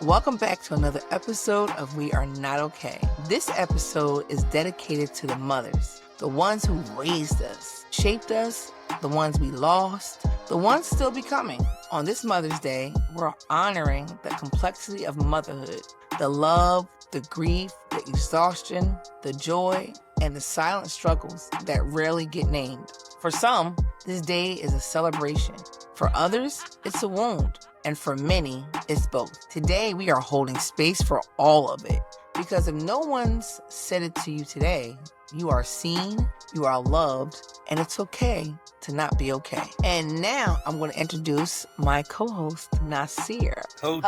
Welcome back to another episode of We Are Not Okay. This episode is dedicated to the mothers, the ones who raised us, shaped us, the ones we lost, the ones still becoming. On this Mother's Day, we're honoring the complexity of motherhood, the love, the grief, the exhaustion, the joy, and the silent struggles that rarely get named. For some, this day is a celebration. For others, it's a wound. And for many, it's both. Today, we are holding space for all of it. Because if no one's said it to you today, you are seen, you are loved, and it's okay to not be okay. And now I'm going to introduce my co-host, Nasiyr. Hello,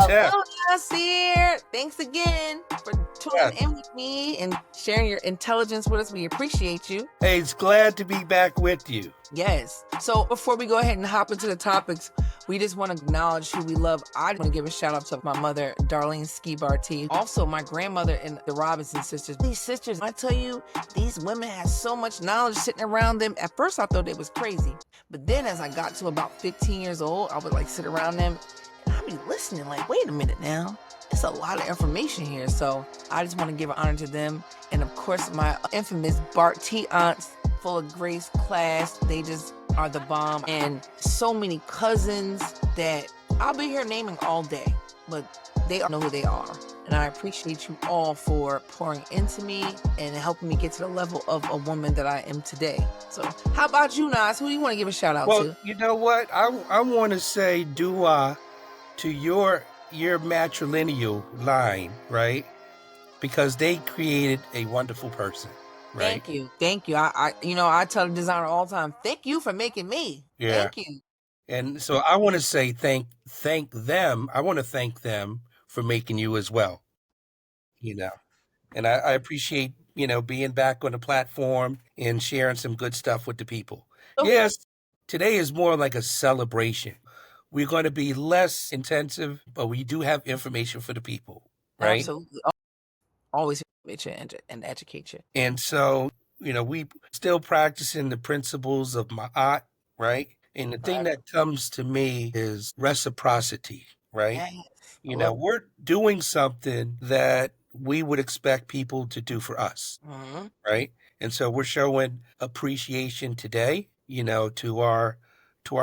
Nasiyr. Thanks again for tuning in with me and sharing your intelligence with us. We appreciate you. Hey, it's glad to be back with you. Yes. So before we go ahead and hop into the topics, we just want to acknowledge who we love. I want to give a shout out to my mother, Darlene Ski-Barty. Also, my grandmother and the Robinson sisters. These sisters, I tell you, these women have so much knowledge sitting around them. At first, I thought it was crazy. But then as I got to about 15 years old, I would like sit around them and I'd be listening like, wait a minute now. It's a lot of information here. So I just want to give an honor to them. And of course, my infamous Barty aunts, full of grace class. They just are the bomb. And so many cousins that I'll be here naming all day, but they know who they are. And I appreciate you all for pouring into me and helping me get to the level of a woman that I am today. So how about you, Nas? Who do you want to give a shout out to? Well, you know what? I want to say dua to your matrilineal line, right? Because they created a wonderful person. Right? Thank you. I tell the designer all the time, thank you for making me. Yeah. Thank you. And so I want to say thank them. I want to thank them for making you as well. And I appreciate, being back on the platform and sharing some good stuff with the people. Okay. Yes, today is more like a celebration. We're going to be less intensive, but we do have information for the people, right? Absolutely. Always and educate you. And so, we still practicing the principles of Ma'at, right? And the thing that comes to me is reciprocity, right? Yes. We're doing something that we would expect people to do for us, right? And so we're showing appreciation today, to our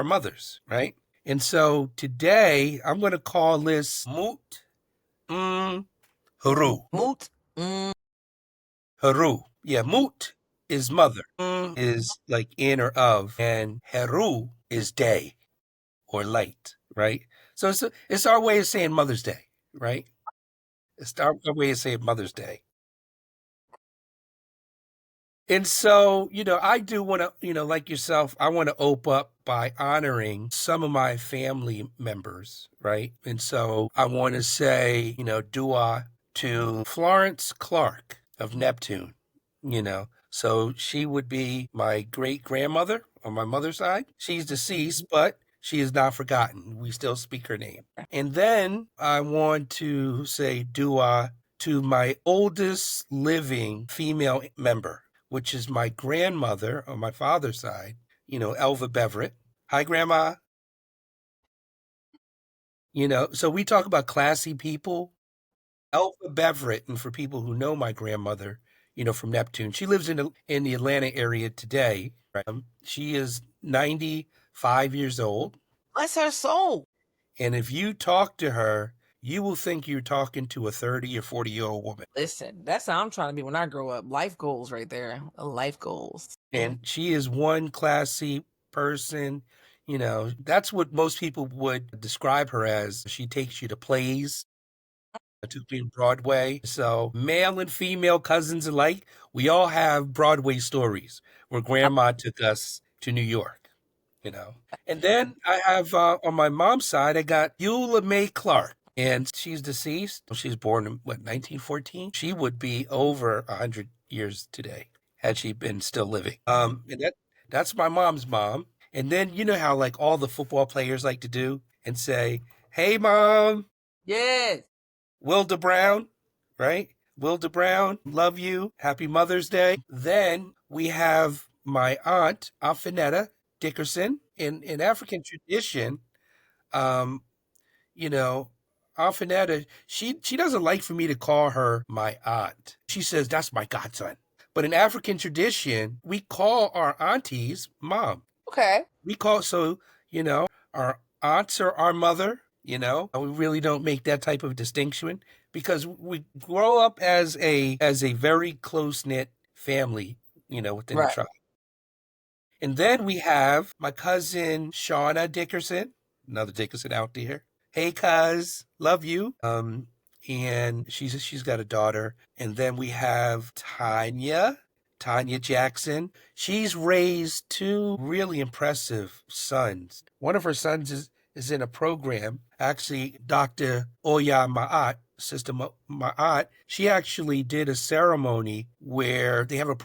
mothers, right? And so today I'm going to call this Mut Haru. Mut. Haru. Yeah, Mut is mother. Is like in or of, and Haru is day or light, right? So it's our way of saying Mother's Day, right? It's our way of saying Mother's Day. And so, I do want to, like yourself, I want to open up by honoring some of my family members, right? And so I want to say, dua to Florence Clark of Neptune, So she would be my great-grandmother on my mother's side. She's deceased, but she is not forgotten. We still speak her name. And then I want to say dua to my oldest living female member, which is my grandmother on my father's side, Elva Beverett. Hi, Grandma. So we talk about classy people. Elva Beverett, and for people who know my grandmother, from Neptune, she lives in the Atlanta area today. Right? She is 95 years old. Bless her soul. And if you talk to her, you will think you're talking to a 30 or 40-year-old woman. Listen, that's how I'm trying to be when I grow up. Life goals right there. Life goals. And she is one classy person. That's what most people would describe her as. She takes you to plays, to be Broadway. So male and female cousins alike, we all have Broadway stories where grandma took us to New York. And then I have on my mom's side, I got Eula Mae Clark. And she's deceased. She was born in 1914? She would be over 100 years today had she been still living. And that's my mom's mom. And then you know how like all the football players like to do and say, "Hey, Mom." Yes. Wilda Brown, right? Wilda Brown, love you. Happy Mother's Day. Then we have my aunt, Afinetta Dickerson. In African tradition, Aunt Finetta, she doesn't like for me to call her my aunt. She says that's my godson. But in African tradition, we call our aunties mom. Okay. We call so our aunts are our mother. And we really don't make that type of distinction because we grow up as a very close knit family. Within the Right. tribe. And then we have my cousin Shauna Dickerson, another Dickerson out there. Hey, cuz, love you. And she's got a daughter. And then we have Tanya Jackson. She's raised two really impressive sons. One of her sons is in a program. Actually, Dr. Oya Ma'at, Sister Ma'at, she actually did a ceremony where they have a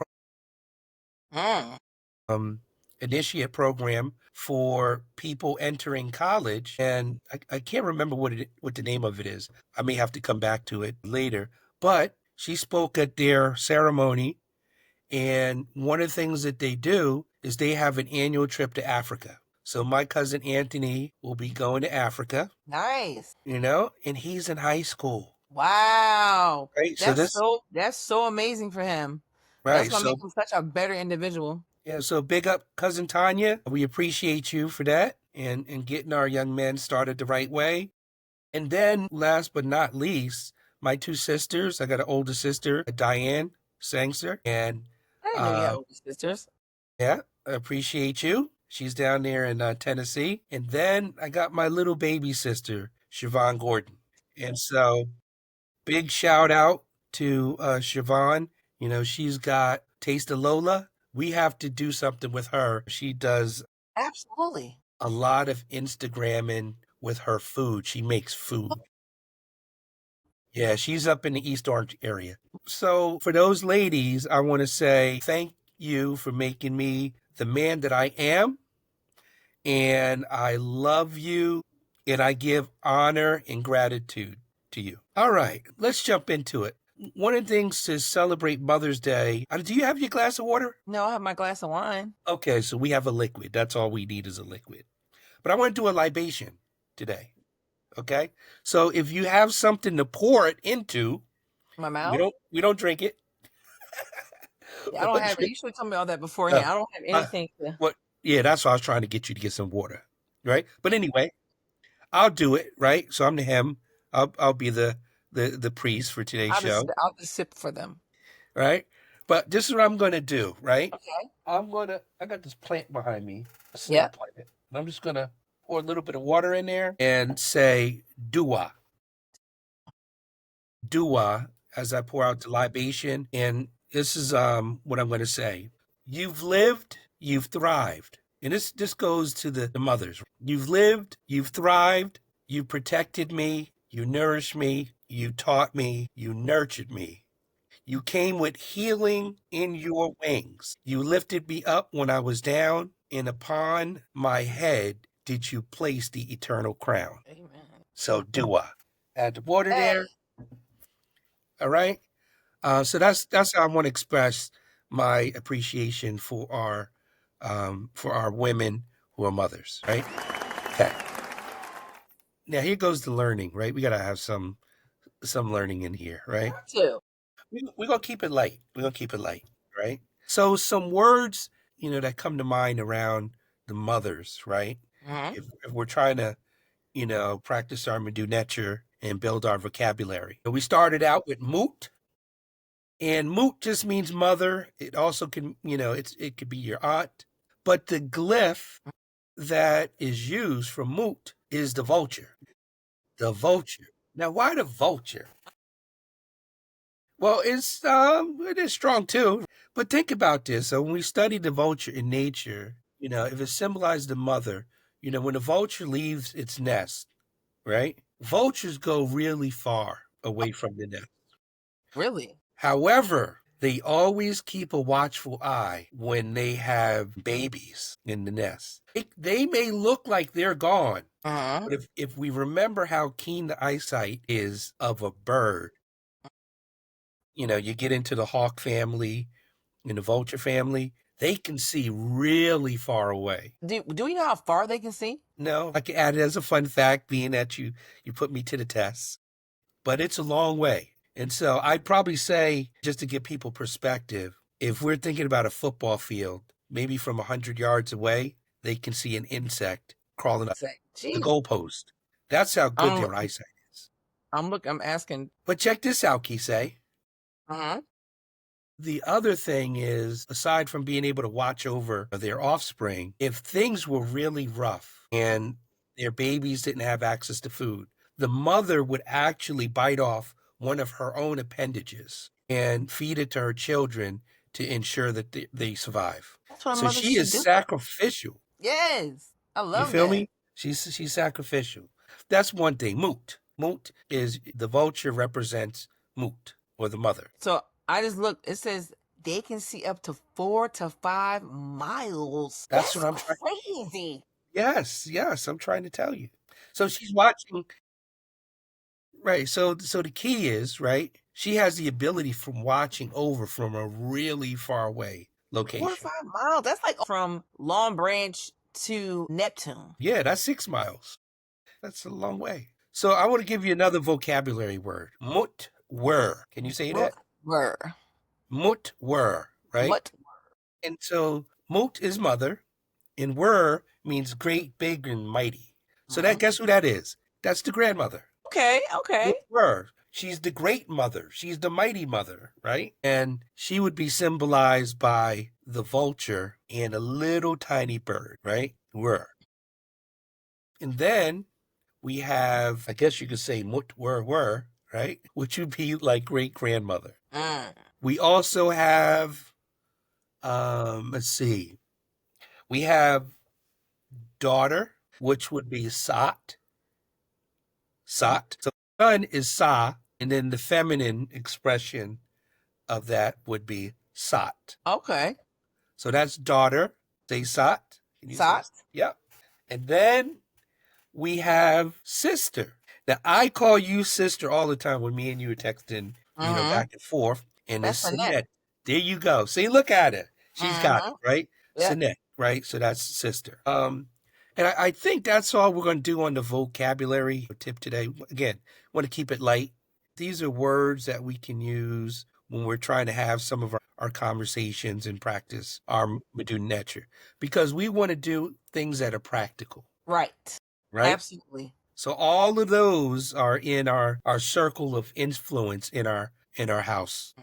Mm. initiate program for people entering college, and I can't remember what the name of it is. I may have to come back to it later. But she spoke at their ceremony, and one of the things that they do is they have an annual trip to Africa. So my cousin Anthony will be going to Africa, Nice. and he's in high school. Wow. Right. That's so amazing for him. That's Right. gonna make So him such a better individual. yeah, so big up cousin Tanya. We appreciate you for that and getting our young men started the right way. And then last but not least, my two sisters. I got an older sister, Diane Sangster, and I didn't know you had older sisters. yeah, I appreciate you. She's down there in Tennessee. And then I got my little baby sister, Siobhan Gordon. And so big shout out to Siobhan. She's got Taste of Lola. We have to do something with her. She does Absolutely. a lot of Instagramming with her food. She makes food. Yeah, she's up in the East Orange area. So for those ladies, I want to say thank you for making me the man that I am. And I love you. And I give honor and gratitude to you. All right, let's jump into it. One of the things to celebrate Mother's Day, do you have your glass of water? No, I have my glass of wine. Okay, so we have a liquid. That's all we need is a liquid. But I want to do a libation today. Okay? So if you have something to pour it into, My we mouth? don't drink it. Yeah, I don't have it. You should have told me all that uh, beforehand. I don't have uh, anything to. what yeah, that's why I was trying to get you to get some water. Right? But anyway, I'll do it, right? So I'm the him. I'll be the priest for today's show. I'll just sip for them. Right? But this is what I'm gonna do, right? Okay. I got this plant behind me, a Yeah. snap plant. And I'm just gonna pour a little bit of water in there and say dua. Dua as I pour out the libation. And this is what I'm gonna say. You've lived, you've thrived. And this goes to the mothers. You've lived, you've thrived, you protected me, you nourished me, you taught me, you nurtured me. You came with healing in your wings. You lifted me up when I was down, and upon my head did you place the eternal crown. Amen. So dua. Add the water Hey. there. All right. So that's how I want to express my appreciation for our women who are mothers. Right. Okay. Now here goes the learning. Right. We gotta have some learning in here. Right. Got to. We're gonna keep it light. We're gonna keep it light, right? So some words, that come to mind around the mothers, right? Mm-hmm. If we're trying to, practice our Medu nature and build our vocabulary. We started out with moot, and moot just means mother. It also can, it could be your aunt. But the glyph that is used for moot is the vulture. The vulture. Now, why the vulture? Well, it is strong too. But think about this. So when we study the vulture in nature, if it symbolizes the mother, when the vulture leaves its nest, right? Vultures go really far away from the nest. Really? However, they always keep a watchful eye when they have babies in the nest. They may look like they're gone, Uh-huh. but if we remember how keen the eyesight is of a bird, you get into the hawk family and the vulture family, they can see really far away. Do we know how far they can see? No, I can add it as a fun fact, being that you put me to the test, but it's a long way. And so I'd probably say, just to give people perspective, if we're thinking about a football field, maybe from 100 yards away, they can see an insect crawling up the Jeez. goalpost. That's how good their eyesight is. I'm asking. But check this out, Kyseé. Uh-huh. The other thing is, aside from being able to watch over their offspring, if things were really rough and their babies didn't have access to food, the mother would actually bite off one of her own appendages and feed it to her children to ensure that they survive. That's what So mothers she should is do. sacrificial. Yes. I You love feel that. me? She's sacrificial. That's one thing. Moot. Moot is the vulture represents Moot, or the mother. So I just looked. It says they can see up to 4 to 5 miles. That's what I'm trying. Crazy. Yes, I'm trying to tell you. So she's watching, right? So the key is, right? She has the ability from watching over from a really far away 4 to location. 5 miles. That's like from Long Branch to Neptune. Yeah, that's 6 miles. That's a long way. So I want to give you another vocabulary word. Mut-wer. Can you say that? Were. Mut-wer, right? What? And so Mut is mother, and wer means great, big, and mighty. So that, guess who that is? That's the grandmother. Okay. Mut-wer. She's the great mother. She's the mighty mother, right? And she would be symbolized by the vulture and a little tiny bird, right? Wer. And then we have, I guess you could say Mut-wer-wer, right? Which would be like great grandmother. We also have, let's see, we have daughter, which would be Sat. Sat. So son is Sa, and then the feminine expression of that would be Sat. Okay. So that's daughter. Say Sat. Sat. Yep. And then we have sister. Now, I call you sister all the time when me and you are texting, back and forth. And That's it's Annette. Annette. There you go. See, look at her. She's got it, right? Yep. Annette, right? So that's sister. And I think that's all we're going to do on the vocabulary tip today. Again, want to keep it light. These are words that we can use when we're trying to have some of our conversations and practice our Medu nature, because we want to do things that are practical. Right. Absolutely. So all of those are in our circle of influence in our house.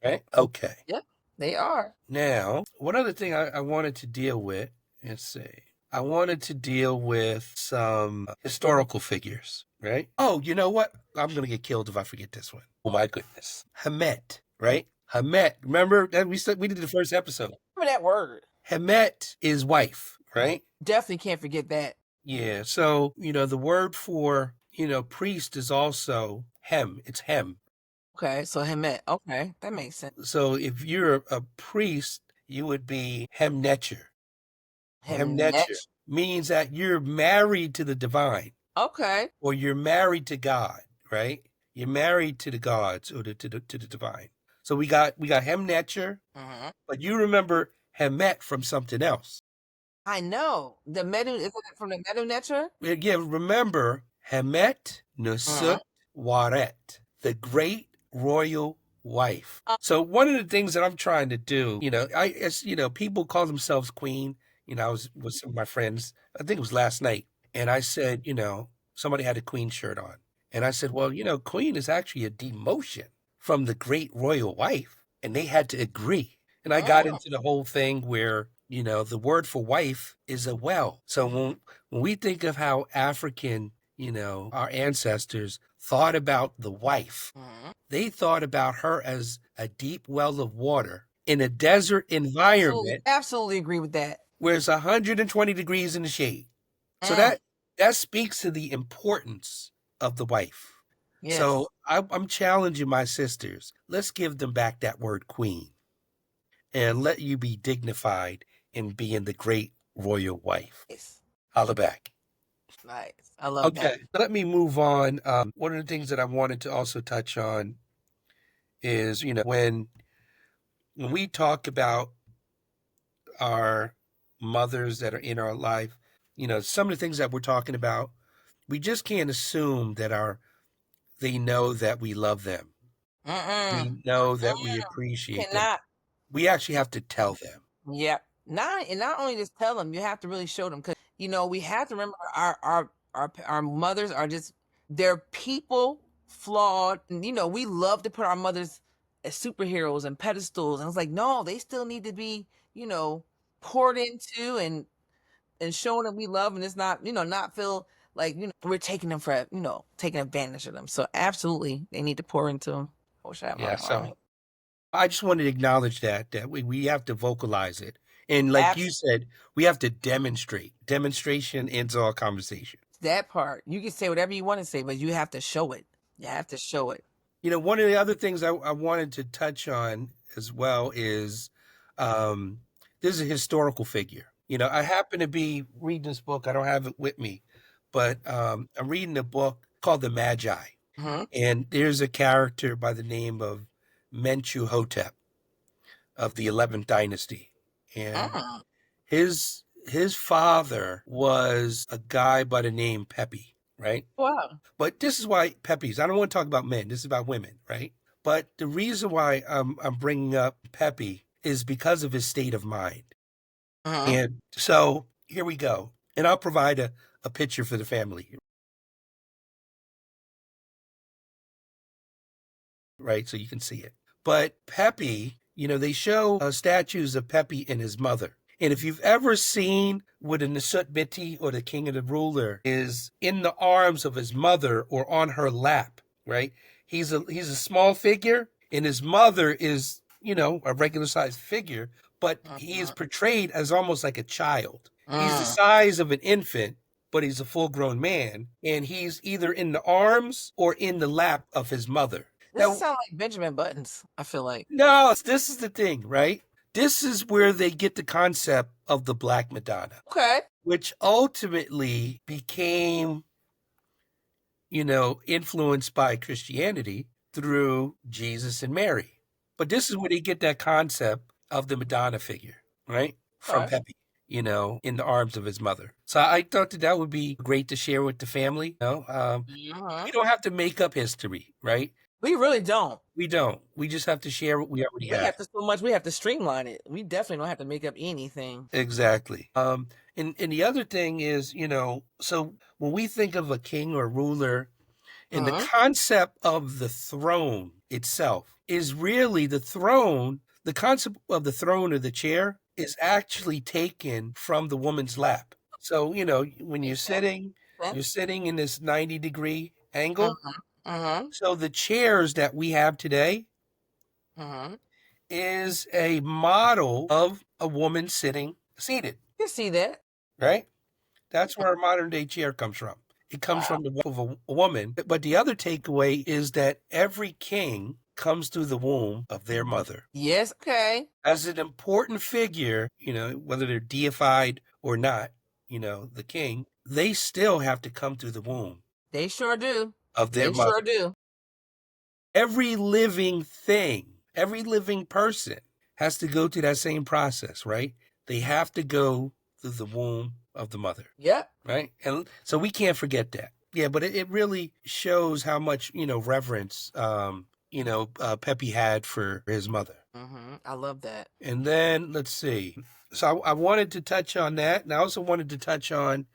Right? Okay. Yep, they are. Now, one other thing I wanted to deal with, let's see. I wanted to deal with some historical figures, right? Oh, you know what? I'm going to get killed if I forget this one. Oh my goodness. Hamet, right? Hamet. Remember that we did the first episode. Remember that word. Hamet is wife, right? Definitely can't forget that. Yeah. So, the word for, priest is also hem. It's hem. Okay, so Hemet. Okay, that makes sense. So if you're a priest, you would be hemnetcher. Hemnetcher means that you're married to the divine. Okay. Or you're married to God, right? You're married to the gods or to the divine. So we got hemnetcher, but you remember Hemet from something else. I know. The Medu, is it from the Medu Netra? Yeah, remember Hemet Nusut Waret, the great royal wife. So one of the things that I'm trying to do, people call themselves queen. I was with some of my friends, I think it was last night, and I said, somebody had a queen shirt on. And I said, well, queen is actually a demotion from the great royal wife. And they had to agree. And I got into the whole thing where, the word for wife is a well. So when we think of how African, our ancestors thought about the wife, they thought about her as a deep well of water in a desert environment. Absolutely agree with that. Where it's 120 degrees in the shade. So that speaks to the importance of the wife. Yes. So I'm challenging my sisters. Let's give them back that word queen and let you be dignified in being the great royal wife. Yes. Holla back. Nice. I love that. Okay, let me move on. One of the things that I wanted to also touch on is, when we talk about our mothers that are in our life, some of the things that we're talking about, we just can't assume that they know that we love them. Mm-mm. We know that we Mm-mm. appreciate them. Cannot. We actually have to tell them. Yep. Not only just tell them, you have to really show them because we have to remember our mothers are just they're people flawed, and we love to put our mothers as superheroes and pedestals, and it's like no, they still need to be poured into and showing that we love, and it's not not feel like we're taking them for taking advantage of them. So absolutely, they need to pour into them. I wish I had my Yeah. mommy. So I just wanted to acknowledge that we have to vocalize it. And like you Absolutely. said, we have to demonstrate. Demonstration ends all conversation. That part. You can say whatever you want to say, but you have to show it. You have to show it. One of the other things I wanted to touch on as well is um, this is a historical figure. I happen to be reading this book. I don't have it with me, but I'm reading a book called The Magi. Hmm. And there's a character by the name of Mentuhotep of the 11th dynasty. And Mm. his father was a guy by the name Pepi, right? Wow. But this is why Pepis. I don't want to talk about men. This is about women, right? But the reason why I'm bringing up Pepi is because of his state of mind. Hmm. And so here we go. And I'll provide a picture for the family, right? So you can see it. But Pepi, they show statues of Pepi and his mother. And if you've ever seen what a Nasut Biti or the king of the ruler is in the arms of his mother or on her lap, right? He's a small figure, and his mother is, a regular sized figure, but he is portrayed as almost like a child. He's the Mm. size of an infant, but he's a full grown man, and he's either in the arms or in the lap of his mother. This Now, sounds like Benjamin Buttons, I feel like. no, this is the thing, right? This is where they get the concept of the Black Madonna, Okay. which ultimately became, influenced by Christianity through Jesus and Mary. But this is where they get that concept of the Madonna figure, right? From Okay. Pepe, in the arms of his mother. So I thought that would be great to share with the family. Hmm. We don't have to make up history, right? We really don't. We don't. We just have to share what we already We have. have to so much. We have to streamline it. We definitely don't have to make up anything. Exactly. And the other thing is, so when we think of a king or ruler, and the Hmm. concept of the throne itself is really the throne, the concept of the throne or the chair is actually taken from the woman's lap. So, when Makes you're sense. sitting in this 90-degree angle. Hmm. Hmm. So the chairs that we have today Hmm. is a model of a woman sitting seated, You see that? right? That's where our modern day chair comes from. It comes Wow. from the womb of a woman. But the other takeaway is that every king comes through the womb of their mother. Yes. Okay. As an important figure, whether they're deified or not, the king, they still have to come through the womb They sure do. of their They sure mother. do. Every living thing, every living person has to go through that same process, right? They have to go through the womb of the mother. Yep. Right. And so we can't forget that. Yeah, but it really shows how much, reverence, Pepe had for his mother. I love that. And then let's see. So I wanted to touch on that. And I also wanted to touch on,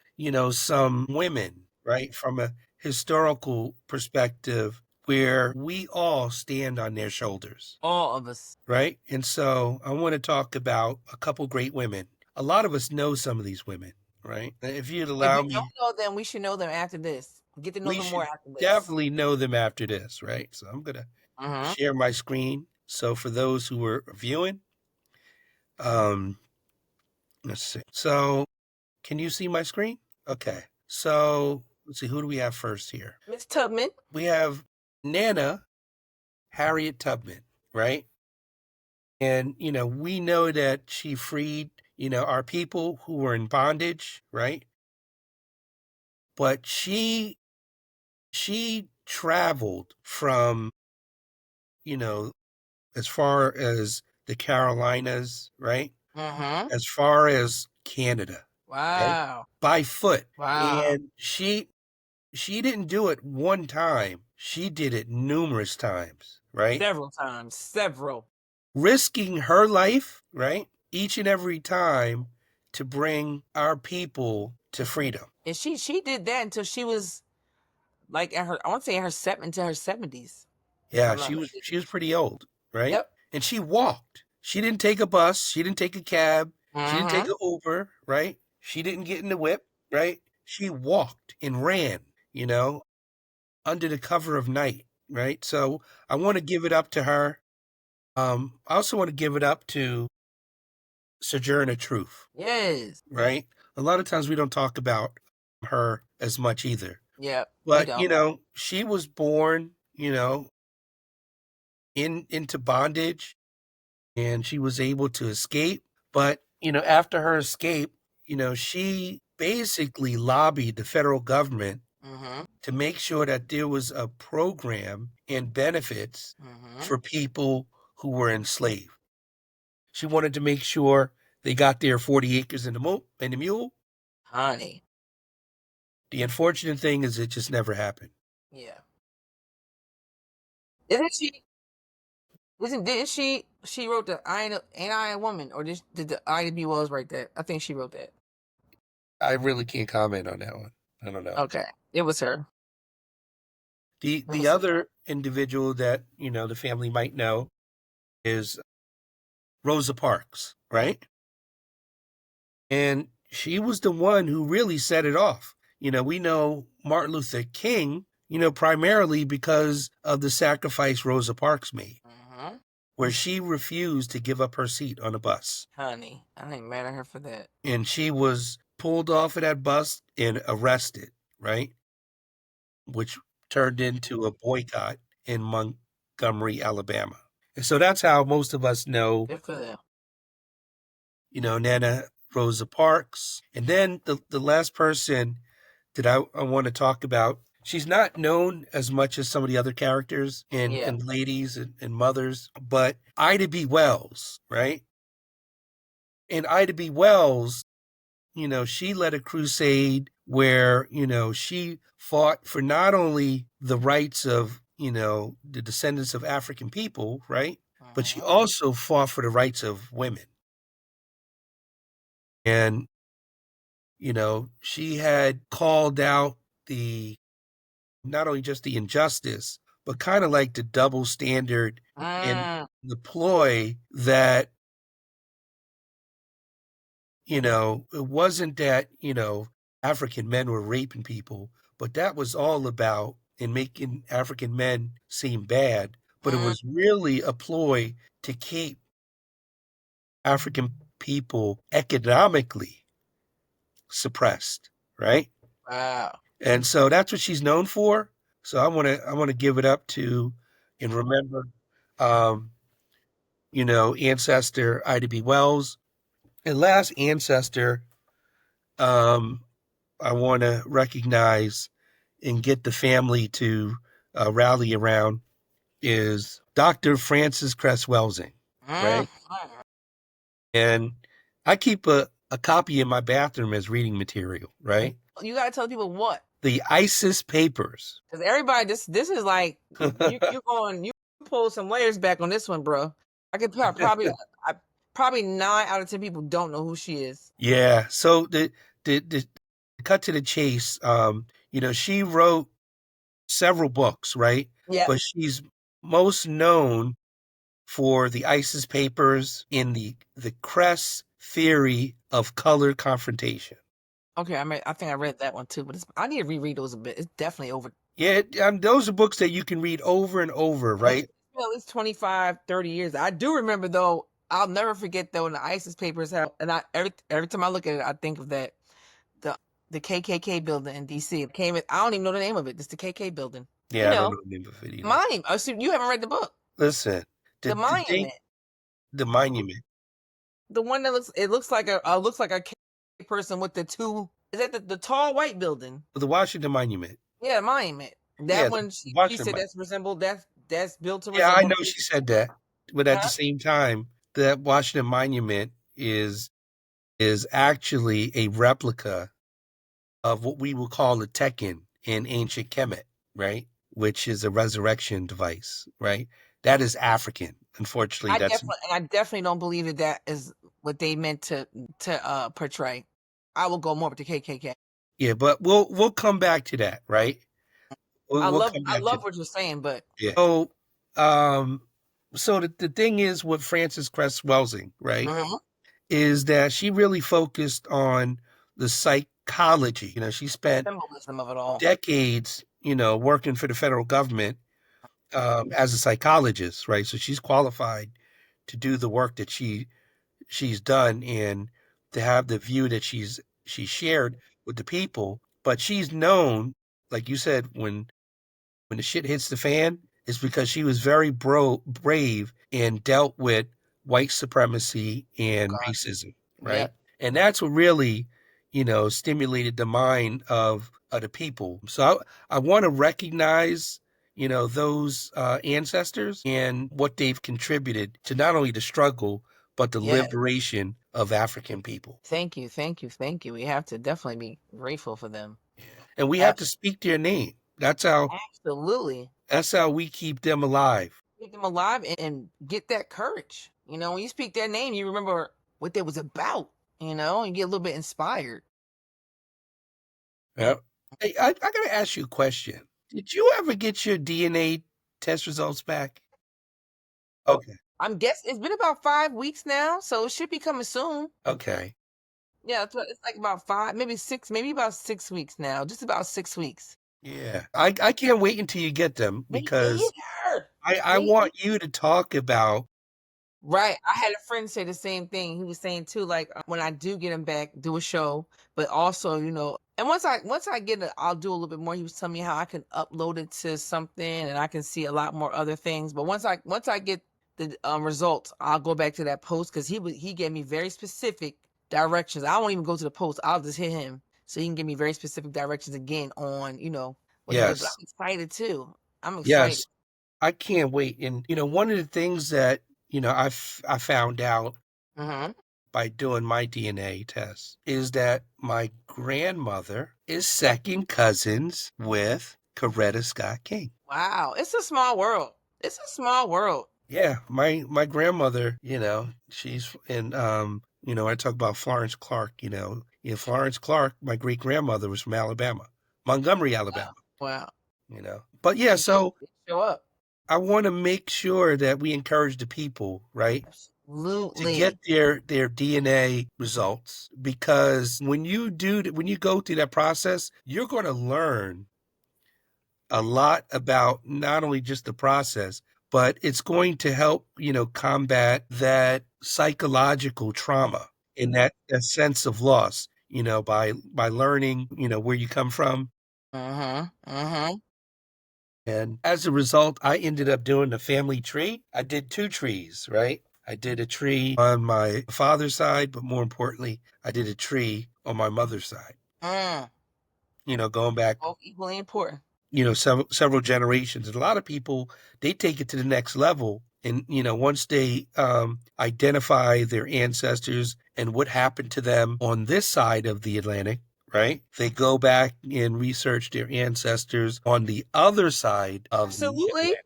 some women, right, from a historical perspective where we all stand on their shoulders, All of us. right? And so I want to talk about a couple great women. A lot of us know some of these women, right? If you'd If allow we me, don't know them, we should know them after this. Get to know we them more should after this. definitely know them after this, right? So I'm going to Hmm. share my screen. So for those who are viewing, um, let's see. So can you see my screen? Okay. So let's see. Who do we have first here? Miss Tubman. We have Nana Harriet Tubman, right? And, we know that she freed, our people who were in bondage, right? But she traveled from, you know, as far as the Carolinas, right? Mm-hmm. as far as Canada. Okay? Wow. By foot. Wow. And she didn't do it one time. She did it numerous times, right? Several times. Several. Risking her life, right? Each and every time to bring our people to freedom. And she did that until she was like in her, I want to say in her into her 70s. If Yeah, I'm not she was mistaken. pretty old, right? Yep. And she walked. She didn't take a bus, she didn't take a cab, she didn't take Mm-hmm. an Uber, right? She didn't get in the whip, right? She walked and ran, you know, under the cover of night, right? So I want to give it up to her. I also want to give it up to Sojourner Truth, Yes. right? A lot of times we don't talk about her as much either. Yep. We But, don't. she was born, into bondage, and she was able to escape. But, after her escape, she basically lobbied the federal government Mm-hmm. to make sure that there was a program and benefits Mm-hmm. for people who were enslaved. She wanted to make sure they got their 40 acres and the mule. Honey. The unfortunate thing is it just never happened. Yeah. Isn't she? Didn't she wrote the Ain't I a Woman, or did the Ida B. Wells write that? I think she wrote that. I really can't comment on that one. I don't know. Okay. It was her. It The was her. other individual that, the family might know is Rosa Parks, right? And she was the one who really set it off. We know Martin Luther King, primarily because of the sacrifice Rosa Parks made, Mm-hmm. where she refused to give up her seat on a bus. Honey, I ain't mad at her for that. And she was pulled off of that bus and arrested, right? Which turned into a boycott in Montgomery, Alabama. And so that's how most of us know, Good for them. Nana Rosa Parks. And then the last person that I want to talk about, she's not known as much as some of the other characters Yeah. and ladies and mothers, but Ida B. Wells, right? And Ida B. Wells, she led a crusade where, she fought for not only the rights of, the descendants of African people, right? But she Mhm. also fought for the rights of women. And, she had called out not only just the injustice, but kind of like the double standard and Mm, the ploy that, it wasn't that, African men were raping people, but that was all about in making African men seem bad. But it mm, was really a ploy to keep African people economically suppressed, right? wow. And so that's what she's known for. So I want to give it up to and remember um, ancestor Ida B. Wells. And last ancestor, um, I want to recognize and get the family to rally around is Dr. Francis Cress Welsing, Mm, right? And I keep a copy in my bathroom as reading material, right? You gotta tell people what, The ISIS Papers. because everybody, this is like you pull some layers back on this one, bro. I could probably 9 out of 10 people don't know who she is. Yeah. So the cut to the chase, she wrote several books, right? Yeah. But she's most known for the ISIS papers in the Cress theory of color confrontation. Okay, I think I read that one too, but I need to reread those a bit. It's definitely over. Yeah, those are books that you can read over and over, right? At least 25, 30 years. I do remember though. I'll never forget though when the ISIS papers have, and every time I look at it, I think of that the the KKK building in DC. It came. I don't even know the name of it. It's the KK building. Yeah, I don't know the name of it either. Mine. Oh, so you haven't read the book. Listen, The monument. the monument. The one that looks like a K person with the two. Is that the tall white building? The Washington Monument. Yeah, monument. Yeah, That the one. She Washington said Monument. that's built to Yeah, I resemble. know she said that, but at the Huh? same time, that Washington Monument is actually a replica of what we would call a Tekken in ancient Kemet, right? Which is a resurrection device, right? That is African. Unfortunately, I definitely don't believe that that is what they meant to portray. I will go more with the KKK. yeah, but we'll come back to that, right? We'll come I back to love what you're saying, but yeah. Um, so the thing is with Frances Cress Welsing, right, Mhm. is that she really focused on the psychology. She spent Symbolism of it all. decades, working for the federal government as a psychologist, right? So she's qualified to do the work that she's done and to have the view that she shared with the people. But she's known, like you said, when the shit hits the fan, is because she was very brave and dealt with white supremacy and God. racism, right? Yep. And that's what really, stimulated the mind of the people. So I want to recognize, those ancestors and what they've contributed to not only the struggle, but the Yes. liberation of African people. Thank you, thank you, thank you. We have to definitely be grateful for them. And we have to speak their name. Absolutely. That's how we keep them alive. Keep them alive and get that courage. When you speak their name, you remember what they was about, and get a little bit inspired. Yep. Hey, I gotta ask you a question. Did you ever get your DNA test results back? Okay. I'm guessing it's been about 5 weeks now, so it should be coming soon. Okay. Yeah, it's like about 5, maybe 6, maybe about 6 weeks now. Just about 6 weeks. Yeah. I can't wait until you get them Me because either. I Me want you to talk about Right. I had a friend say the same thing. He was saying too, like when I do get him back, do a show, but also, and once I get it, I'll do a little bit more. He was telling me how I can upload it to something and I can see a lot more other things. But once I get the results, I'll go back to that post because he gave me very specific directions. I won't even go to the post. I'll just hit him so he can give me very specific directions again on what to do. But yes. I'm excited too. I'm excited. Yes. I can't wait. And one of the things that, I found out Hmm. by doing my DNA test is that my grandmother is second cousins with Coretta Scott King. Wow, it's a small world. It's a small world. Yeah, my grandmother, she's in I talk about Florence Clark, Florence Clark, my great grandmother was from Alabama, Montgomery, Alabama, Wow. But yeah, They show, so they show up. I want to make sure that we encourage the people, right, to get Absolutely. their DNA results because when you go through that process, you're going to learn a lot about not only just the process, but it's going to help, combat that psychological trauma and that sense of loss, by learning, where you come from. Mm-hmm. Mm-hmm. And as a result, I ended up doing the family tree. I did two trees, right? I did a tree on my father's side, but more importantly, I did a tree on my mother's side, Mm. going back Both equally important. several generations. And a lot of people, they take it to the next level. And, once they identify their ancestors and what happened to them on this side of the Atlantic, right? They go back and research their ancestors on the other side of the Absolutely. Atlantic,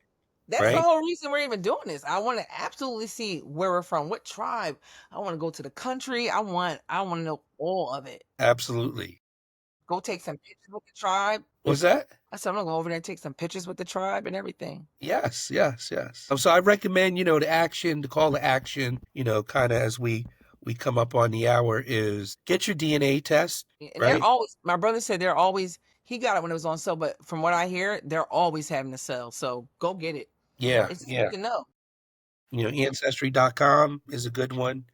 That's the right? whole reason we're even doing this. I want to absolutely see where we're from, what tribe. I want to go to the country. I want to know all of it. Absolutely. Go take some pictures with the tribe. Was that? I said I'm gonna go over there and take some pictures with the tribe and everything. Yes, yes, yes. So I recommend, the call to action, kind of as we come up on the hour is get your DNA test, And they're right? always, my brother said they're always, he got it when it was on sale, but from what I hear, they're always having a sale. So go get it. Yeah, It's just yeah. good to know. Ancestry.com is a good one.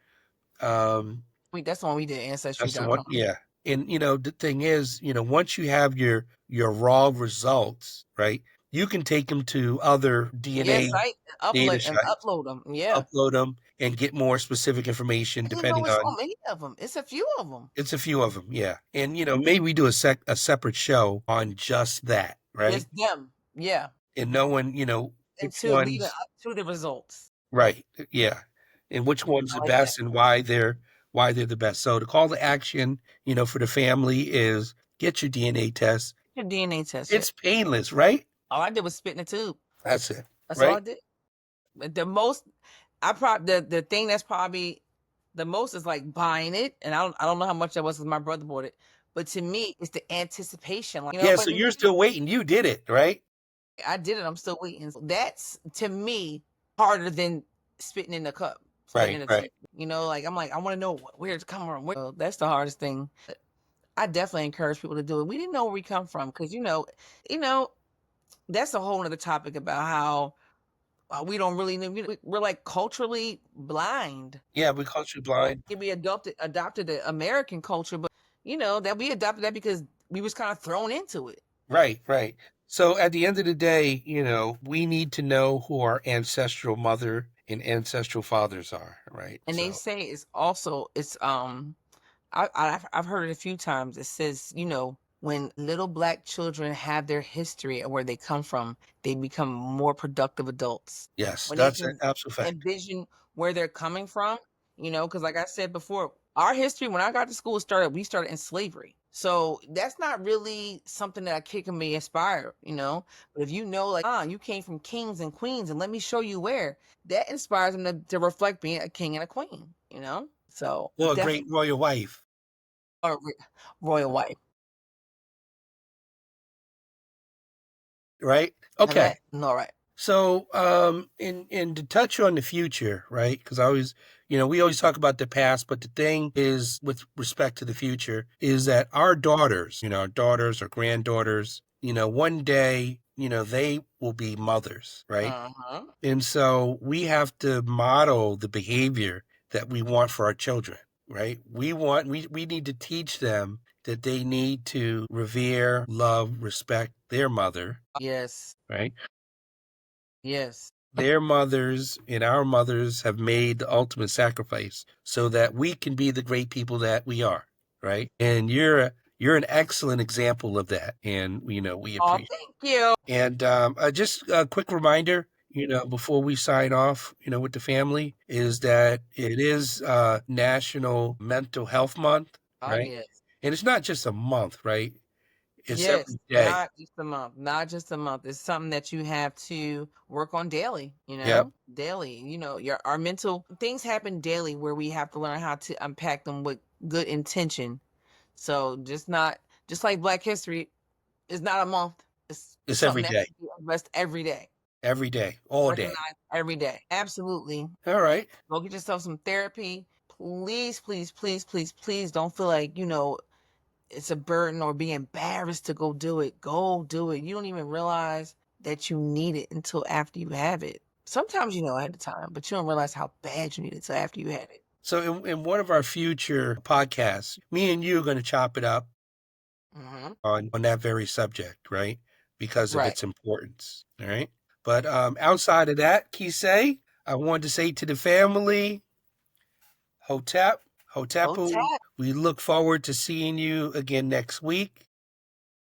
That's the one we did, That's the one. ancestry.com. Yeah. And the thing is, once you have your raw results, right? You can take them to other Yes, DNA I data upload and sites, upload them. Yeah. upload them, and get more specific information I didn't know depending it's so on many of them. It's a few of them. it's a few of them, yeah. And maybe we do a separate show on just that, right? Just them. Yeah. And knowing, And which to leading ones up to the results. right. Yeah. and which one's I the like that. best and why they're the best. So the call to action, for the family is get your DNA test. Your DNA test, yeah. It's painless, right? All I did was spit in the tube. That's it, That's all I right? did. But the thing that's probably the most is like buying it, and I don't know how much that was because my brother bought it. But to me, it's the anticipation, like Yeah, But so you're still waiting. You did it, right? I did it. I'm still waiting. That's to me harder than spitting in the cup, spitting Right, in the right. tube. I'm like, I want to know where it's coming from. That's the hardest thing. I definitely encourage people to do it. We didn't know where we come from because you know, that's a whole other topic about how we don't really know. We're like culturally blind. Yeah, we're culture blind. We adopted the American culture, but that we adopted that because we was kind of thrown into it. Right, right. So at the end of the day, we need to know who our ancestral mother and ancestral fathers are, right? And they So, say I've heard it a few times. It says, when little black children have their history and where they come from, they become more productive adults. yes, When they that's an can absolute fact. envision where they're coming from, because like I said before, our history, when I got to school we started in slavery. So that's not really something that a kid can be inspired, But if like, you came from kings and queens and let me show you where, that inspires them to reflect being a king and a queen. So Well, a great definitely royal wife, a royal wife. right? Have Okay. that? No, right. So, and to touch on the future, right? Because we always talk about the past, but the thing is, with respect to the future, is that our daughters, our daughters or granddaughters, one day, they will be mothers, right? Uh-huh. And so we have to model the behavior that we want for our children, right? We need to teach them that they need to revere, love, respect their mother, Yes. right? Yes. Their mothers and our mothers have made the ultimate sacrifice so that we can be the great people that we are, right? And you're an excellent example of that, and we Oh, appreciate. thank you. And just a quick reminder, before we sign off, with the family, is that it is National Mental Health Month, Oh, right? yes. And it's not just a month, right? It's Yes, every day. not just a month, not just a month. It's something that you have to work on daily, Yep. daily. Our mental things happen daily where we have to learn how to unpack them with good intention. So just like Black History is not a month. It's It's something every that day, should be addressed every day. every day, all day. Recognize every day. Absolutely. All right. Go get yourself some therapy. Please, please, please, please, please don't feel like, it's a burden or be embarrassed to go do it. Go do it. You don't even realize that you need it until after you have it. Sometimes you know ahead of time, but you don't realize how bad you need it until after you had it. So in one of our future podcasts, me and you are going to chop it up Mm-hmm. on that very subject, right? Because of Right. its importance. All right. But outside of that, Kyseé, I wanted to say to the family, Hotep, Go Hotepu, tap. we look forward to seeing you again next week,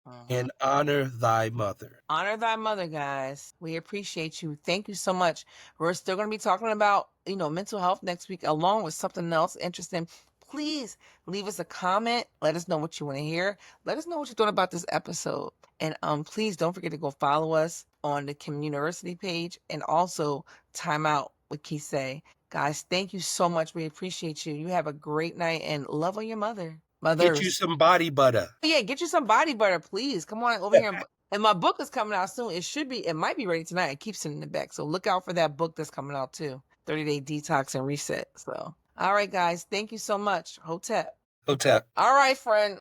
Mm-hmm. and honor thy mother. Honor thy mother, guys. We appreciate you. Thank you so much. We're still going to be talking about, mental health next week, along with something else interesting. Please leave us a comment. Let us know what you want to hear. Let us know what you thought about this episode. And please don't forget to go follow us on the Kem-University page and also Time Out with Kyseé. Guys, thank you so much. We appreciate you. You have a great night and love on your mother. Get you Mothers. some body butter. Yeah, get you some body butter, please. Come on over here. And my book is coming out soon. It might be ready tonight. It keeps sitting in the back. So look out for that book that's coming out too. 30-day detox and reset. So, all right, guys. Thank you so much. Hotep. Hotep. All right, friend.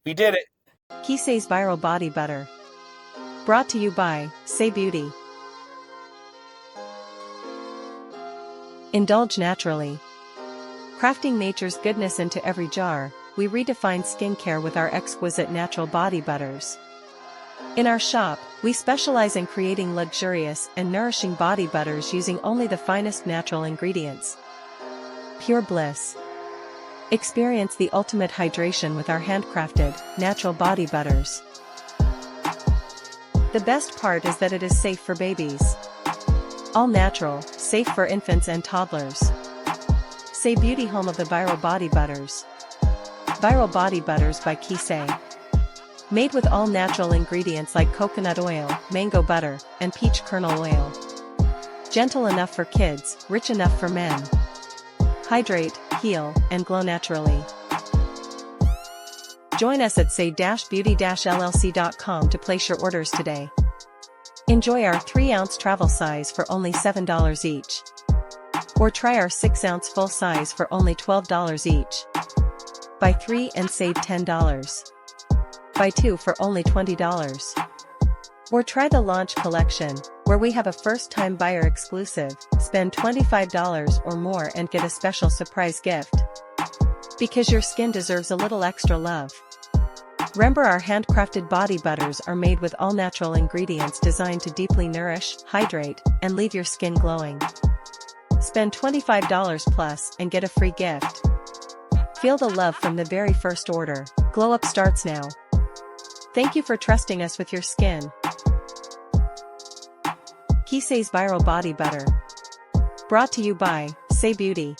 We did it. Kyseé's Viral Body Butter. Brought to you by Say Beauty. Indulge naturally. Crafting nature's goodness into every jar, we redefine skincare with our exquisite natural body butters. In our shop, we specialize in creating luxurious and nourishing body butters using only the finest natural ingredients. Pure bliss. Experience the ultimate hydration with our handcrafted, natural body butters. The best part is that it is safe for babies. All natural, safe for infants and toddlers. Kyseé Beauty, home of the viral body butters. Viral body butters by Kyseé. Made with all natural ingredients like coconut oil, mango butter, and peach kernel oil. Gentle enough for kids, rich enough for men. Hydrate, heal, and glow naturally. Join us at kyseé-beauty-llc.com to place your orders today. Enjoy our 3-ounce travel size for only $7 each. Or try our 6-ounce full size for only $12 each. Buy 3 and save $10. Buy 2 for only $20. Or try the Launch Collection, where we have a first-time buyer exclusive. Spend $25 or more and get a special surprise gift. Because your skin deserves a little extra love. Remember, our handcrafted body butters are made with all-natural ingredients designed to deeply nourish, hydrate, and leave your skin glowing. Spend $25 plus and get a free gift. Feel the love from the very first order. Glow Up starts now. Thank you for trusting us with your skin. Kyseé's Viral Body Butter. Brought to you by Kyseé Beauty.